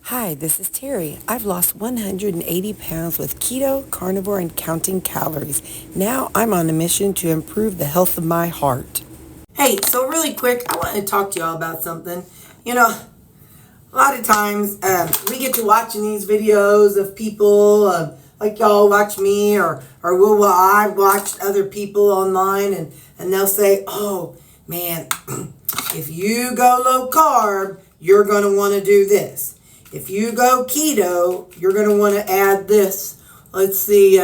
Hi, this is Terry. I've lost 180 pounds with keto, carnivore, and counting calories. Now I'm on a mission to improve the health of my heart. Hey, so really quick, I want to talk to y'all about something. A lot of times we get to watching these videos of people like y'all watch me or I've watched other people online and they'll say, oh man, if you go low carb, you're going to want to do this. If you go keto, you're going to want to add this. Let's see,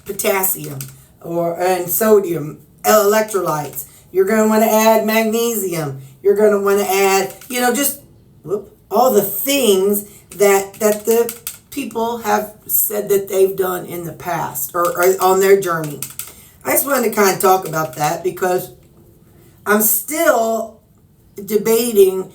potassium and sodium, electrolytes. You're going to want to add magnesium. You're going to want to add, all the things that the people have said that they've done in the past or on their journey. I just wanted to kind of talk about that because I'm still debating,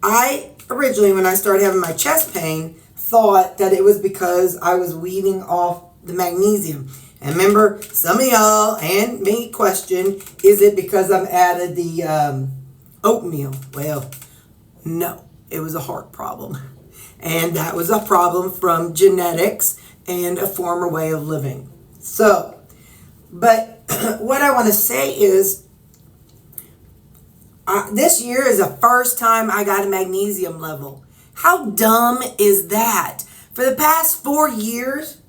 I originally, when I started having my chest pain, thought that it was because I was weaning off the magnesium. And remember, some of y'all and me question, is it because I'm added the oatmeal? Well, no, it was a heart problem. And that was a problem from genetics and a former way of living. So, but what I want to say is, this year is the first time I got a magnesium level. How dumb is that? For the past 4 years,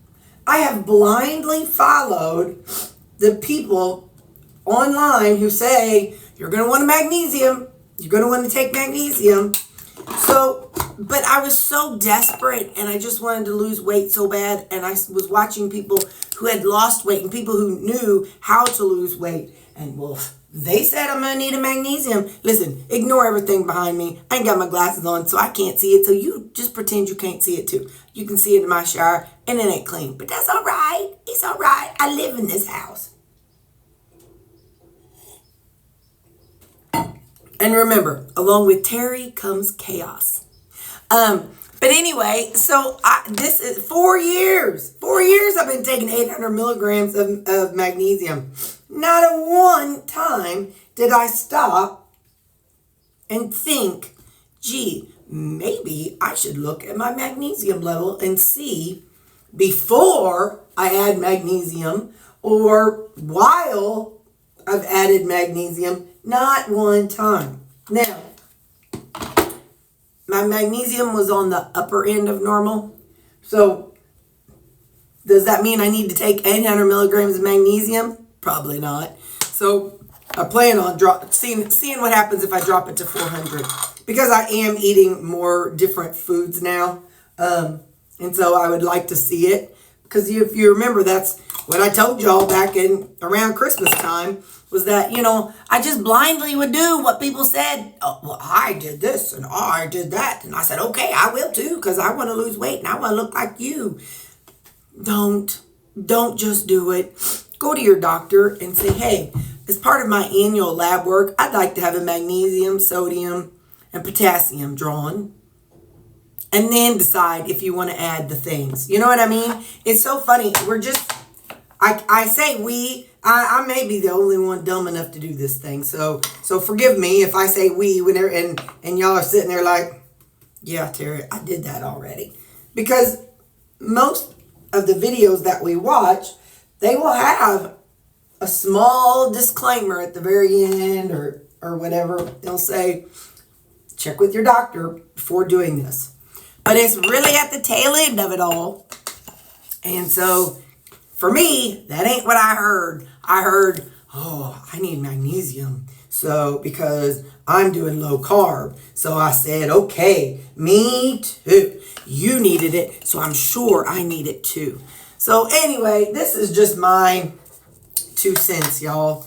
I have blindly followed the people online who say, you're going to want a magnesium. You're going to want to take magnesium. So, but I was so desperate and I just wanted to lose weight so bad. And I was watching people who had lost weight and people who knew how to lose weight. And well, they said I'm going to need a magnesium. Listen, ignore everything behind me. I ain't got my glasses on, so I can't see it. So you just pretend you can't see it too. You can see it in my shower, and it ain't clean. But that's all right. It's all right. I live in this house. And remember, along with Terry comes chaos. But anyway, so this is 4 years. 4 years I've been taking 800 milligrams of magnesium. Not a one time did I stop and think, gee, maybe I should look at my magnesium level and see before I add magnesium or while I've added magnesium. Not one time. Now, my magnesium was on the upper end of normal. So, does that mean I need to take 800 milligrams of magnesium? Probably not. So, I plan on seeing what happens if I drop it to 400. Because I am eating more different foods now. And so I would like to see it. Because if you remember, that's what I told y'all back in around Christmas time. Was that, I just blindly would do what people said. Oh, well, I did this and I did that. And I said, okay, I will too, because I want to lose weight and I want to look like you. Don't just do it. Go to your doctor and say, hey, as part of my annual lab work, I'd like to have a magnesium, sodium, and potassium drawn. And then decide if you want to add the things. You know what I mean? It's so funny. I say I may be the only one dumb enough to do this thing. So forgive me if I say we and y'all are sitting there like, yeah, Terry, I did that already. Because most of the videos that we watch, they will have a small disclaimer at the very end or whatever. They'll say, check with your doctor before doing this. But it's really at the tail end of it all. And so for me, that ain't what I heard. I heard, oh, I need magnesium. So, because I'm doing low carb. So I said, okay, me too. You needed it, so I'm sure I need it too. So anyway, this is just my 2 cents, y'all.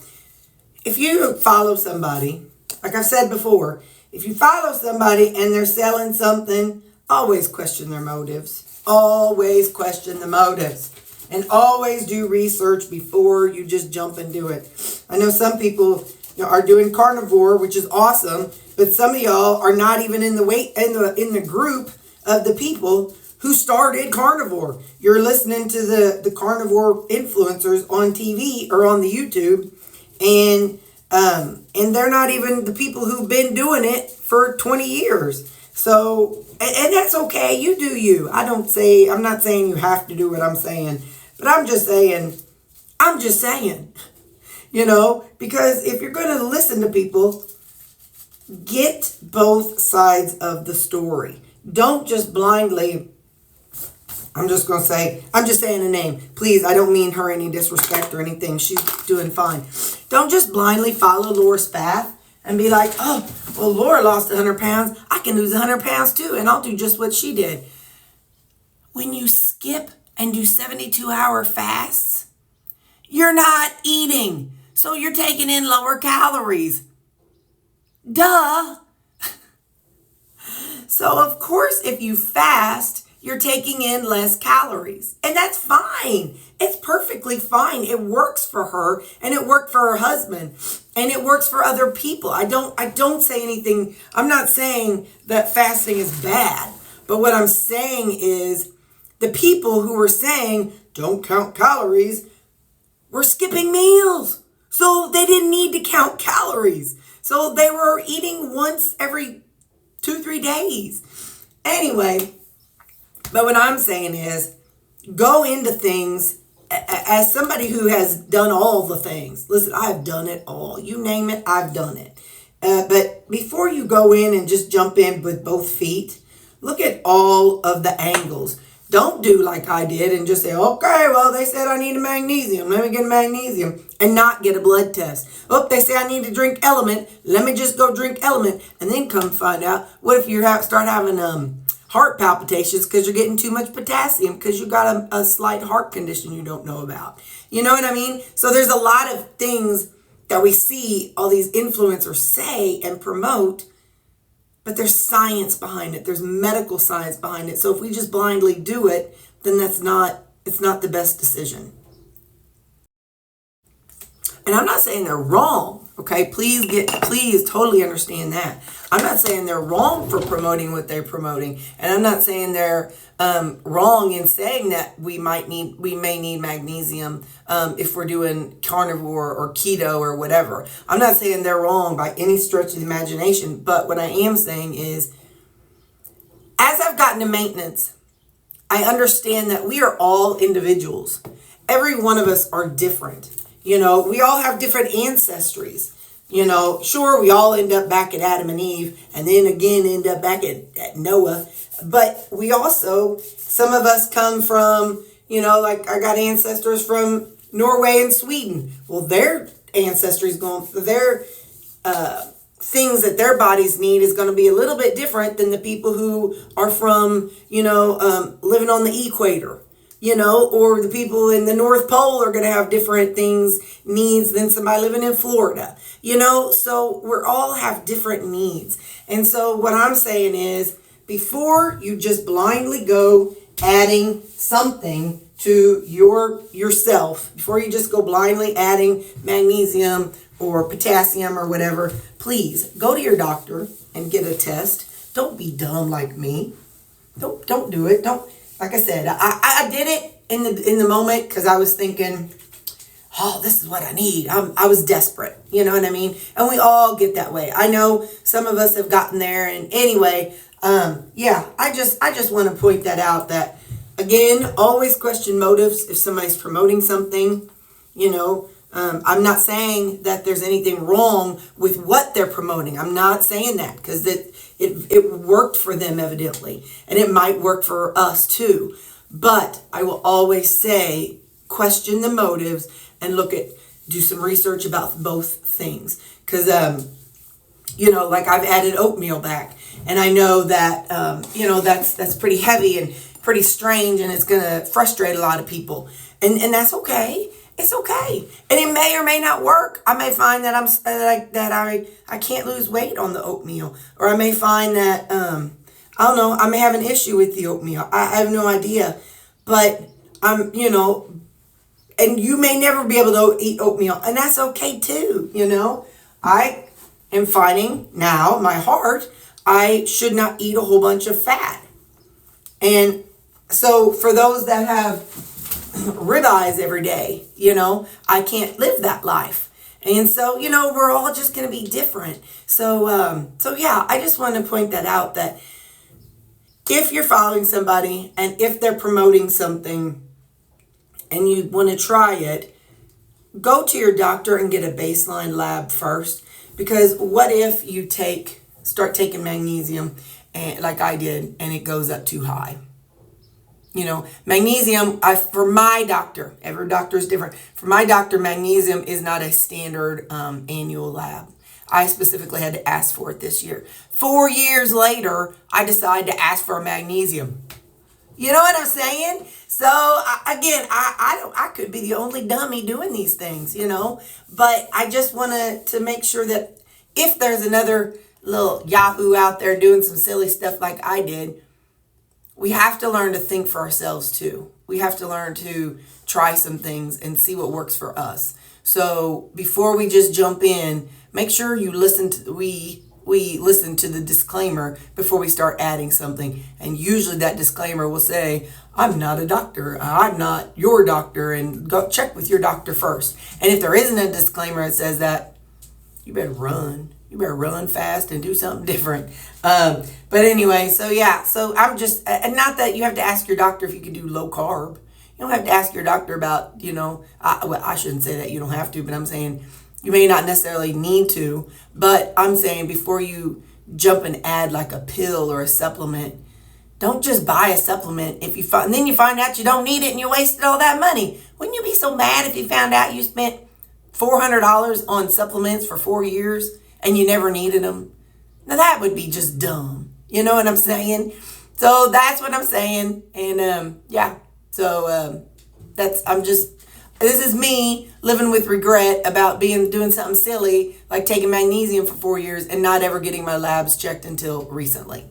If you follow somebody, like I've said before, if you follow somebody and they're selling something, always question their motives. Always question the motives. And always do research before you just jump and do it. I know some people are doing carnivore, which is awesome, but some of y'all are not even in the group of the people who started carnivore. You're listening to the carnivore influencers on TV or on the YouTube, and they're not even the people who've been doing it for 20 years. So, and that's okay. You do you. I'm not saying you have to do what I'm saying, but I'm just saying, because if you're going to listen to people, get both sides of the story. Don't just blindly, I'm just saying a name. Please, I don't mean her any disrespect or anything. She's doing fine. Don't just blindly follow Laura's path and be like, oh, well, Laura lost 100 pounds. I can lose 100 pounds too, and I'll do just what she did. When you skip and do 72-hour fasts, you're not eating. So you're taking in lower calories. Duh. So, of course, if you fast, you're taking in less calories. And that's fine. It's perfectly fine. It works for her, and it worked for her husband, and it works for other people. I don't say anything. I'm not saying that fasting is bad. But what I'm saying is the people who were saying, don't count calories, were skipping meals. So they didn't need to count calories. So they were eating once every 2-3 days. Anyway, but what I'm saying is go into things as somebody who has done all the things. Listen, I've done it all. You name it, I've done it. But before you go in and just jump in with both feet, look at all of the angles. Don't do like I did and just say, okay, well, they said I need a magnesium. Let me get a magnesium and not get a blood test. Oh, they say I need to drink Element. Let me just go drink Element and then come find out. What if you start having heart palpitations because you're getting too much potassium because you got a slight heart condition you don't know about? You know what I mean? So there's a lot of things that we see all these influencers say and promote, but there's science behind it. There's medical science behind it. So if we just blindly do it, then it's not the best decision. And I'm not saying they're wrong, okay? Please totally understand that. I'm not saying they're wrong for promoting what they're promoting. And I'm not saying they're wrong in saying that we may need magnesium if we're doing carnivore or keto or whatever. I'm not saying they're wrong by any stretch of the imagination. But what I am saying is, as I've gotten to maintenance, I understand that we are all individuals. Every one of us are different. We all have different ancestries. Sure, we all end up back at Adam and Eve, and then again end up back at Noah. But we also, some of us come from, like I got ancestors from Norway and Sweden. Well, their ancestries their things that their bodies need is going to be a little bit different than the people who are from, living on the equator. Or the people in the North Pole are going to have different needs than somebody living in Florida. So we all have different needs. And so what I'm saying is, before you just blindly go adding something to yourself, before you just go blindly adding magnesium or potassium or whatever, please go to your doctor and get a test. Don't be dumb like me. Don't do it. Like I said, I did it in the moment because I was thinking, oh, this is what I need. I was desperate. You know what I mean? And we all get that way. I know some of us have gotten there. And anyway, I just want to point that out, that, again, always question motives if somebody's promoting something. I'm not saying that there's anything wrong with what they're promoting. I'm not saying that, because it worked for them evidently, and it might work for us too. But I will always say, question the motives and do some research about both things. Because, like I've added oatmeal back, and I know that, that's pretty heavy and pretty strange, and it's going to frustrate a lot of people. And that's okay. It's okay. And it may or may not work. I may find that I can't lose weight on the oatmeal. Or I may find that, I don't know, I may have an issue with the oatmeal. I have no idea. But and you may never be able to eat oatmeal. And that's okay too, I am finding now, my heart, I should not eat a whole bunch of fat. And so for those that have ribeyes every day, I can't live that life. And so, we're all just going to be different. So yeah, I just want to point that out, that if you're following somebody and if they're promoting something and you want to try it, go to your doctor and get a baseline lab first. Because what if you start taking magnesium, and like I did, and it goes up too high? You know, magnesium, for my doctor, every doctor is different. For my doctor, magnesium is not a standard annual lab. I specifically had to ask for it this year. 4 years later, I decided to ask for a magnesium. You know what I'm saying? So I could be the only dummy doing these things, you know. But I just want to make sure that if there's another little yahoo out there doing some silly stuff like I did, we have to learn to think for ourselves too. We have to learn to try some things and see what works for us. So before we just jump in, make sure you listen to we listen to the disclaimer before we start adding something. And usually that disclaimer will say, I'm not a doctor. I'm not your doctor, and go check with your doctor first. And if there isn't a disclaimer that says that, you better run. You better run fast and do something different. But anyway, so I'm just, and not that you have to ask your doctor if you can do low carb. You don't have to ask your doctor about, you know, I shouldn't say that you don't have to, but I'm saying you may not necessarily need to. But I'm saying before you jump and add like a pill or a supplement, don't just buy a supplement and then you find out you don't need it and you wasted all that money. Wouldn't you be so mad if you found out you spent $400 on supplements for 4 years and you never needed them? Now that would be just dumb. You know what I'm saying? So that's what I'm saying. And this is me living with regret about doing something silly like taking magnesium for 4 years and not ever getting my labs checked until recently.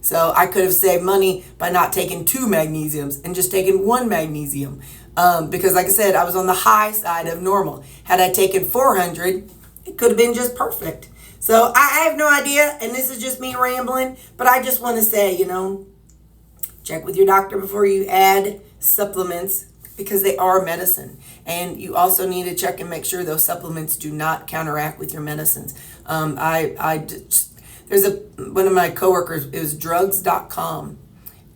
So I could have saved money by not taking 2 magnesiums and just taking 1 magnesium. Because like I said, I was on the high side of normal. Had I taken 400, it could have been just perfect. So I have no idea, and this is just me rambling, but I just want to say, you know, check with your doctor before you add supplements, because they are medicine. And you also need to check and make sure those supplements do not counteract with your medicines. There's one of my coworkers, it was drugs.com.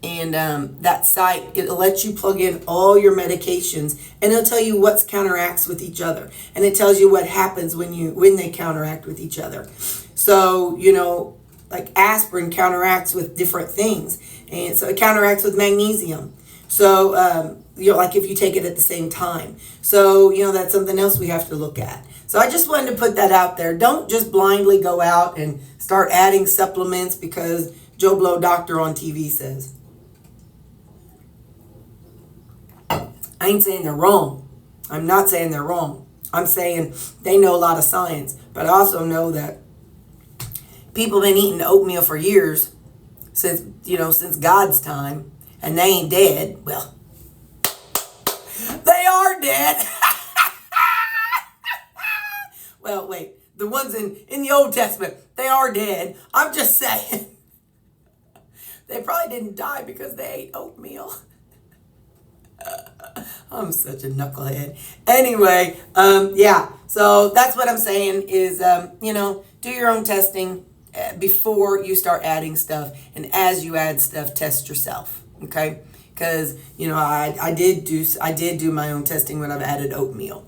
And that site, it'll let you plug in all your medications, and it'll tell you what counteracts with each other. And it tells you what happens when they counteract with each other. So, you know, like aspirin counteracts with different things. And so it counteracts with magnesium. So, you know, like if you take it at the same time. So, you know, that's something else we have to look at. So I just wanted to put that out there. Don't just blindly go out and start adding supplements because Joe Blow doctor on TV says. I ain't saying they're wrong. I'm not saying they're wrong. I'm saying they know a lot of science. But I also know that people have been eating oatmeal for years, since God's time, and they ain't dead. Well, they are dead. Well, wait. The ones in the Old Testament, they are dead. I'm just saying. They probably didn't die because they ate oatmeal. I'm such a knucklehead. Anyway, so that's what I'm saying is, do your own testing before you start adding stuff. And as you add stuff, test yourself. Okay? Because, you know, I did do my own testing when I've added oatmeal.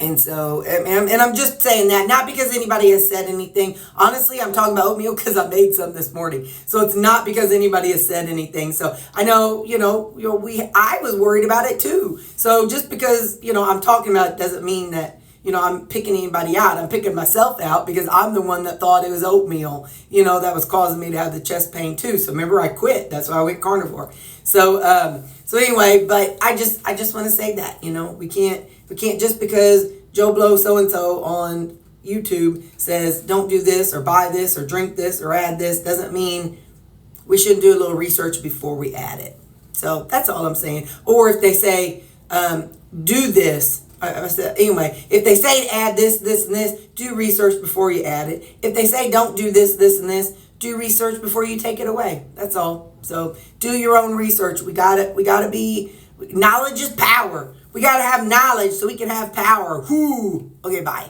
And so, and I'm just saying that, not because anybody has said anything. Honestly, I'm talking about oatmeal because I made some this morning. So it's not because anybody has said anything. So I know, I was worried about it too. So just because, I'm talking about it doesn't mean that, I'm picking anybody out. I'm picking myself out because I'm the one that thought it was oatmeal, that was causing me to have the chest pain too. So remember, I quit. That's why I went carnivore. So anyway, but I just want to say that, we can't just because Joe Blow so-and-so on YouTube says don't do this or buy this or drink this or add this doesn't mean we shouldn't do a little research before we add it. So that's all I'm saying. Or if they say do this, anyway, if they say add this, this, and this, do research before you add it. If they say don't do this, this, and this, do research before you take it away. That's all. So do your own research. We gotta be, knowledge is power. We got to have knowledge so we can have power. Whoo. Okay, bye.